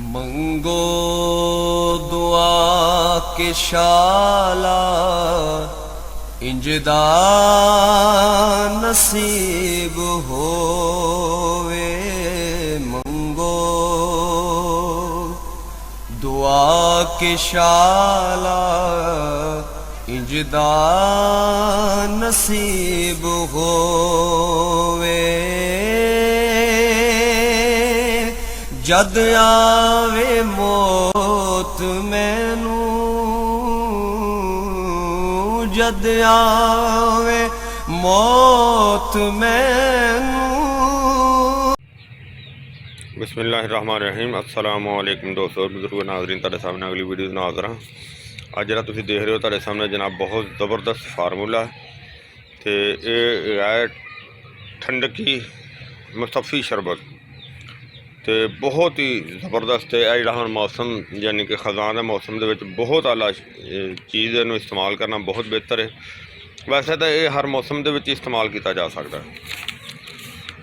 मंगो दुआ के शाला इंजदा नसीब होवे। मंगो दुआ के शाला इंजदा नसीब होवे। जद आवे मौत मैनू, जद आवे मौत मैनू। बिस्मिल्लाहिर्रहमानिर्रहीम। अस्सलामु अलैकुम दोस्तों, बुजुर्ग नाज़रीन, तुहाडे सामने अगली वीडियो बना कर अज जिहड़ा तुसीं देख रहे हो तुहाडे सामने जनाब बहुत ज़बरदस्त फार्मूला तो ये है ठंडकी मुस्तफ़ी शरबत। तो बहुत ही ज़बरदस्त है जिहड़ा हुण मौसम यानी कि खज़ां दे मौसम दे विच बहुत आला चीज़ इनू इस्तेमाल करना बहुत बेहतर है। वैसे तो ये हर मौसम दे विच इस्तेमाल किया जा सकता है।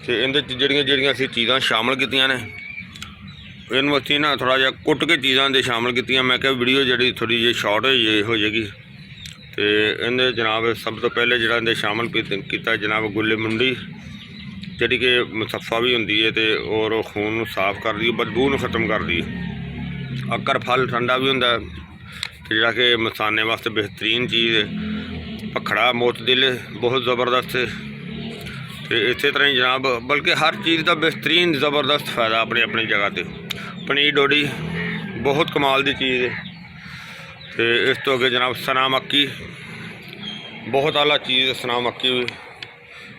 तो इहदे जिहड़ियां असीं चीज़ां शामिल कीतियां ने इनू असीं ना थोड़ा जिहा कुट के चीज़ां दे शामिल कीतियां। मैं कहा वीडियो जिहड़ी थोड़ी जी शॉर्ट हो जाएगी। तो इहदे जनाब सब तो पहले जिहड़ा इहदे शामिल कीता जनाब गुल्ले मुंडी, जिहड़ी कि मुसफ़ा भी होंदी है तो और खून साफ़ कर दी, बदबू नूं खत्म कर दी। अक्कर फल ठंडा भी होंदा ते जिहड़ा कि मसाने वास्ते बेहतरीन चीज़ है। भखड़ा मोतदिल बहुत ज़बरदस्त है। तो इस तरह ही जनाब बल्कि हर चीज़ का बेहतरीन ज़बरदस्त फ़ायदा अपनी अपनी जगह पर। पनीर डोडी बहुत कमाल की चीज़ है। तो इस तो अगे जनाब सना मक्की बहुत आला चीज़ है। सना मक्की भी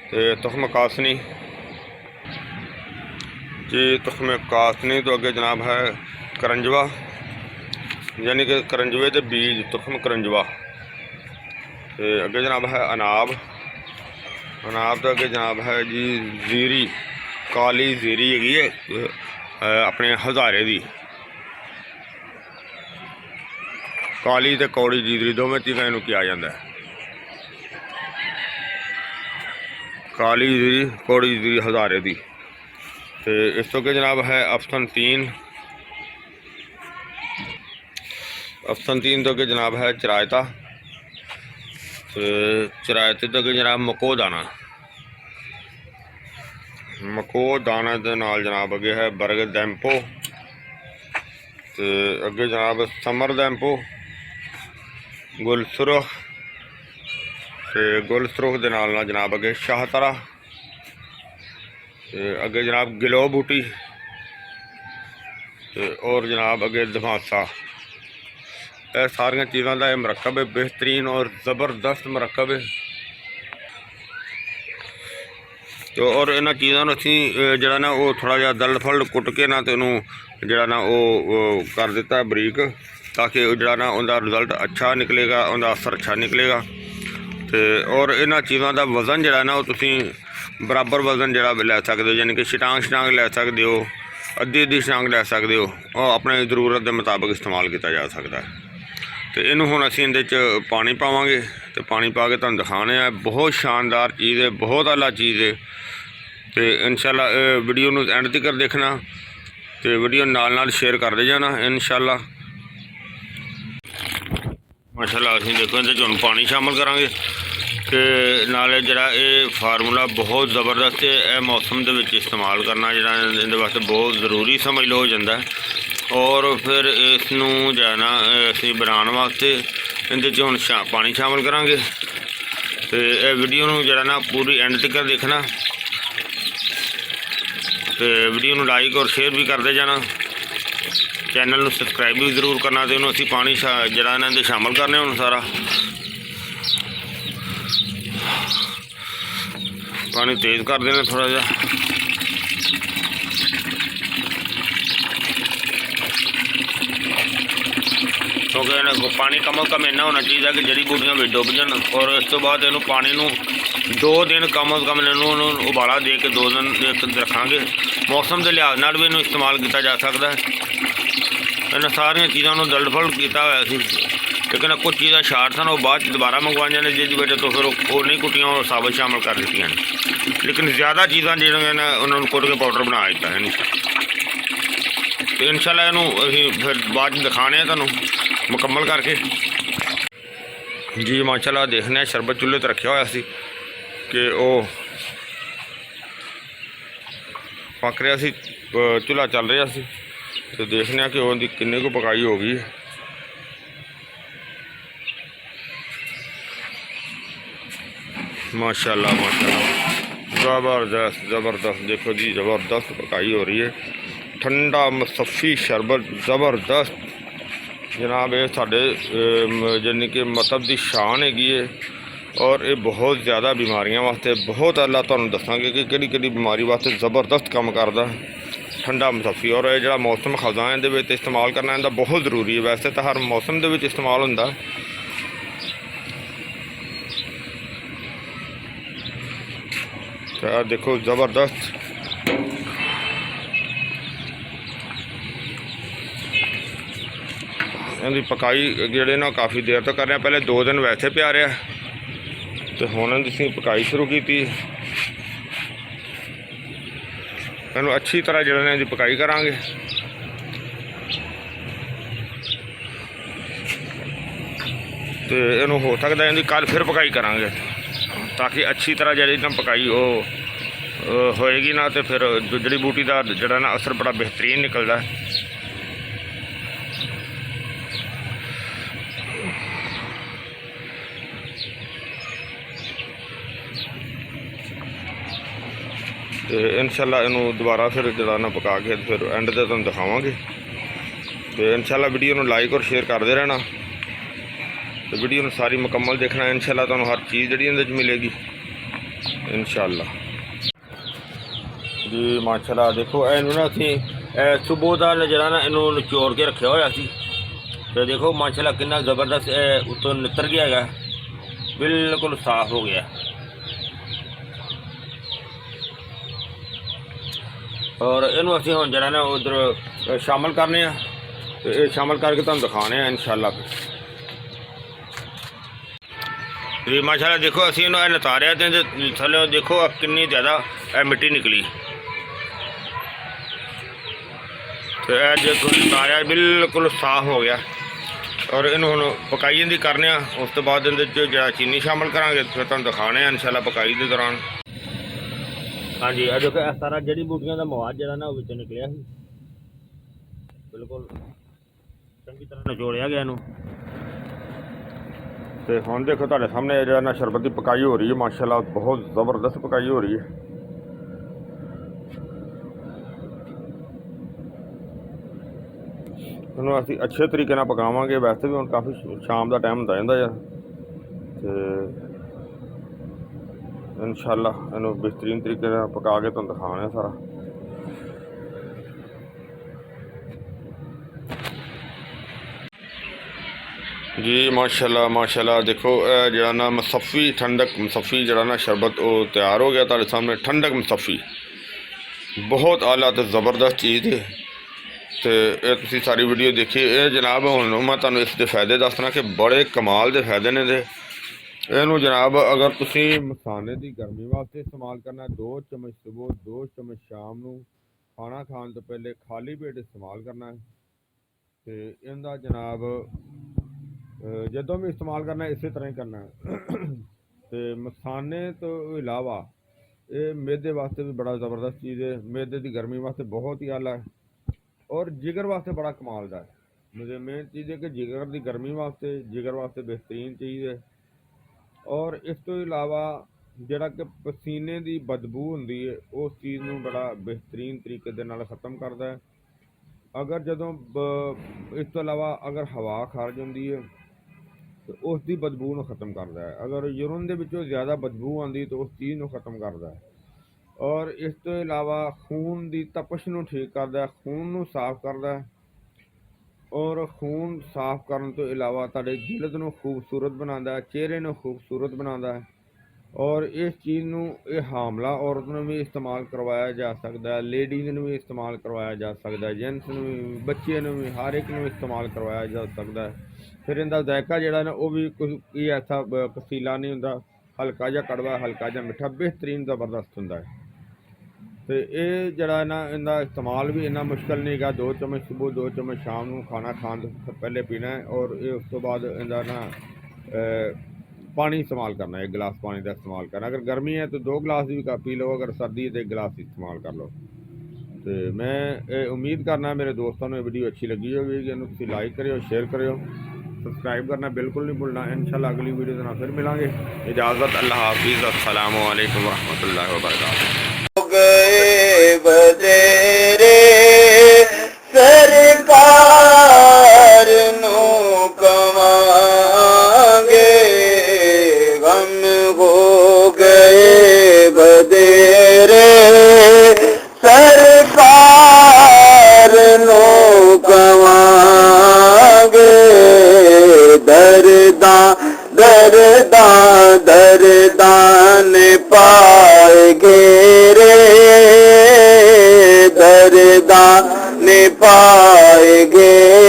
तो तुखम कासनी जी, तुखम कासनी तो अगे जनाब है करंजवा, यानी कि करंजवे के बीज तुखम करंजवा। तो अगे जनाब है अनाब, अनाब तो अगे जनाब है जी जीरी, काली जीरी हैगी है अपने हज़ारे की। काली तो कौड़ी जीरी दोवें चीज़ां इनू किया जाता है। काली जीरी कौड़ी जीरी हज़ारे की। तो इस तो अगे जनाब है अफसनतीन, अफसनतीन तो अगे जनाब है चरायता। तो चरायते तो अगे जनाब मको दाना, मको दाना के नाल जनाब अगे है बरग दैंपो। तो अगे जनाब समर दैंपो, गुल सुरख, तो गुल सुरख के नाल जनाब अगे शाहतरा। तो अगे जनाब गिलो बूटी, तो और जनाब अगे धमासा। यह सारिया चीज़ों का मरकब है, बेहतरीन और ज़बरदस्त मरकब है। तो और इन्होंने चीज़ों असी जरा ना वो थोड़ा जहा दल फल कुट के ना तो इनू जरा ना वो कर दिता बरीक, ताकि जरा ना उनका रिजल्ट अच्छा निकलेगा, उनका असर अच्छा निकलेगा। तो और इन्होंने चीज़ों का वज़न जरा ना तुसी बराबर वज़न जरा लै सकते हो, यानी कि छटांग छटांग लै सकते हो, अद्धी अद्धी छटांग लै सकते हो, और अपने ज़रूरत के मुताबिक इस्तेमाल किया जा सकता है। तो इनू हुण असीं इहदे च पानी पावांगे, तो पानी पा के तुहानूं दिखाने है। बहुत शानदार चीज़ है, बहुत आला चीज़ है। तो इंशाअल्लाह वीडियो नूं एंड तक देखना, तो वीडियो नाल नाल शेयर करते जाना इंशाअल्लाह। माशाअल्लाह असीं देखो इहदे च हुण पानी शामिल करांगे। तो नाले जरा ये फार्मूला बहुत ज़बरदस्त है। यह मौसम के विच इस्तेमाल करना जरा इहदे वास्ते बहुत ज़रूरी समझ लो हो जाता है। और फिर इसनू जो है ना असीं बनाने वास्ते इहदे च हुण पानी शामिल करांगे। तो यह वीडियो नूं जरा ना पूरी एंड तक देखना, तो वीडियो नूं लाइक और शेयर भी करते जाना, चैनल नूं सबसक्राइब भी जरूर करना। तो इन्हूं असीं पानी जरा इन्हां दे शामिल करने हुण सारा पानी तेज़ कर देना थोड़ा जा। क्योंकि पानी कम अज़ कम इन्ना होना चाहिए कि जड़ी बूटियां भी डुब जान। और इस तो बाद इनू पानी नू 2 दिन कम अज़ कम इनू उबाला दे के 2 दिन रखांगे। मौसम के लिहाज नाल भी इनू इस्तेमाल किया जा सकता है। इन्होंने सारिया चीज़ों दल फल किया हुआ सी, लेकिन कुछ चीज़ा शार्ट सन, वो बाद दोबारा मंगवाइया ने, जिस वजह तो फिर वो नहीं कुटियाँ और साबत शामिल कर दी। लेकिन ज़्यादा चीज़ा जो उन्होंने कुट के पाउडर बना दिता है। तो इंशाल्लाह इनू असीं फिर बाद दिखाने तुहानूं मुकम्मल करके जी। माशाल्लाह देखने शरबत चुल्हे तो रखा हुआ सी कि वो पक रहा सी, चूल्हा चल रहा सी, तो देखने कि वो किन्नी को पकाई हो गई। माशाल्लाह माशाल्लाह ज़बरदस्त ज़बरदस्त, देखो जी ज़बरदस्त पकाई हो रही है। ठंडा मुसफ़ी शरबत ज़बरदस्त जनाब, ये साढ़े यानी कि मतलब की शान हैगी है और ये बहुत ज़्यादा बीमारियों वास्ते बहुत, अल्लाह तुहानूं दसांगे कि किहड़ी बीमारी वास्ते ज़बरदस्त काम करदा ठंडा मुसफ़ी। और ये जिहड़ा मौसम खज़ां इहदे विच इस्तेमाल करना इहदा बहुत ज़रूरी है। वैसे तो हर मौसम दे विच इस्तेमाल हुंदा, तो देखो ज़बरदस्त इहदी पकाई जिहड़े ना काफ़ी देर तो कर रहे हैं। पहले 2 दिन वैसे पिया रहा, तो हुण असीं पकाई शुरू की। इहनूं अच्छी तरह जिहड़े ने इहदी पकाई करांगे, तो इहनूं हो सकदा इहदी कल फिर पकाई करांगे, ताकि अच्छी तरह जिहड़ी ना पकाई वो होएगी ना, तो फिर जड़ी बूटी का जिहड़ा ना असर बड़ा बेहतरीन निकलदा है। तो इंशाल्लाह इनू दोबारा फिर जरा ना पका के फिर एंड ते तुहानूं दिखावांगे। तो इंशाल्लाह वीडियो नूं लाइक और शेयर करते रहना, तो वीडियो नूं सारी मुकम्मल देखना। इंशाल्लाह तुहानूं हर चीज़ जिहड़ी इहदे च मिलेगी इंशाल्लाह जी। माशाल्लाह देखो इनू ना असीं सुबह का जरा ना इनू निचोड़ के रखा होया सी, तो देखो माशाल्लाह कितना ज़बरदस्त उत्तों नितर गया है, बिल्कुल साफ हो गया। और इनू असीं हुण जरा ना उधर शामिल करने, तो ये शामिल करके तुहानूं दिखाने इंशाल्लाह। जी माशाल्लाह देखो असीं इनू नतारिया, तो थल्ले देखो कितनी ज़्यादा मिट्टी निकली, तो यह देखो नतारिया बिल्कुल साफ हो गया। और इनू हुण पकाई इहदी करने, उस तो बाद इहदे च जिहड़ा चीनी शामिल करांगे, फिर तुहानूं दिखाने इंशाल्लाह पकाई के दौरान। हाँ जी, देखो इस सारा जड़ी बूटियां का मवाद जो ना वो निकलिया सी, बिल्कुल चंगी तरह निचोड़िया गया इनू। तो हुण देखो तुहाडे सामने जो ना शरबत की पकाई हो रही है, माशाल्लाह बहुत ज़बरदस्त पकाई हो रही है। इनू असीं अच्छे तरीके नाल पकावांगे। वैसे भी हुण काफ़ी शाम का टाइम होंदा जांदा है, तो इंशाल्लाह इनू बेहतरीन तरीके नाल पका के तुहानूं दिखाने सारा। जी माशाल्लाह माशाल्लाह देखो जिहड़ा ना मुसफ़ी ठंडक मुसफ़ी जिहड़ा ना शरबत वो तैयार हो गया तुहाडे सामने। ठंडक मुसफ़ी बहुत आला तो ज़बरदस्त चीज़ है। तो ये तुसीं सारी वीडियो देखी। ये जनाब हुण मैं तुहानूं इसके फायदे दसना कि बड़े कमाल के फायदे ने दे। इनू जनाब अगर तुसीं मसाने की गर्मी वास्ते इस्तेमाल करना, 2 चम्मच सुबह 2 चम्मच शाम नूं खाना खाने तो पहले खाली पेट इस्तेमाल करना है। तो इनका जनाब जदों भी इस्तेमाल करना इस तरह ही करना है। तो मसाने तो इलावा ये मैदे वास्ते भी बड़ा ज़बरदस्त चीज़ है। मैदे की गर्मी वास्ते बहुत ही आला है, और जिगर वास्ते बड़ा कमाल का है। मुझे मेन चीज़ है कि जिगर की गर्मी वास्ते, जिगर वास्ते बेहतरीन चीज़ है। और इस तो इलावा जिहड़ा कि पसीने की बदबू होंदी है, उस चीज़ नूं बड़ा बेहतरीन तरीके दे नाल ख़त्म करता है। अगर जदों इस तो इलावा अगर हवा खारज होंदी है, तो उसकी बदबू नूं ख़त्म करता है। अगर यूरिन दे विचों ज़्यादा बदबू आती तो उस चीज़ नूं ख़त्म करता है। और इस तो इलावा खून की तपश नूं ठीक करता है, खून नूं साफ करता है। और खून साफ करने तो इलावा तुहाडे जिलद नूं खूबसूरत बनाता है, चेहरे नूं खूबसूरत बनाता है। और इस चीज़ नूं हामला औरत नूं भी इस्तेमाल करवाया जा सकता है, लेडीज़ नूं भी इस्तेमाल करवाया जा सकता है, जेंट्स नूं भी, बच्चे नूं भी, हर एक नूं इस्तेमाल करवाया जा सकता है। फिर इनका जायका जिहड़ा ना वो भी कोई ऐसा कसीला नहीं हुंदा, हल्का जिहा कड़वा, हल्का जिहा मिठा, बेहतरीन ज़बरदस्त हुंदा है। तो ये जरा इनका इस्तेमाल भी इन्ना मुश्किल नहीं है। 2 चम्मच सुबह 2 चम्मच शाम को खाना खाने से पहले पीना है और ये उस तो बाद इनका ना पानी इस्तेमाल करना है। 1 गिलास पानी का इस्तेमाल करना। अगर गर्मी है तो 2 गिलास भी पी लो, अगर सर्दी है तो 1 गिलास इस्तेमाल कर लो। तो मैं उम्मीद करना मेरे दोस्तों ने वीडियो अच्छी लगी होगी कि इन्हें लाइक करो, शेयर करो, सब्सक्राइब करना बिल्कुल नहीं भूलना। इंशाल्लाह अगली वीडियो के फिर मिलेंगे। इजाज़त, अल्लाह हाफिज़, अस्सलाम वालेकुम रहमतुल्लाहि व बरकातुहू। गए बदेरे सरकार नु कमांगे, गम हो गए बदेरे सरकार नु कमांगे। दर्दा दर्दा दर्दान पाए घेरे, दर्दान पाए घेरे।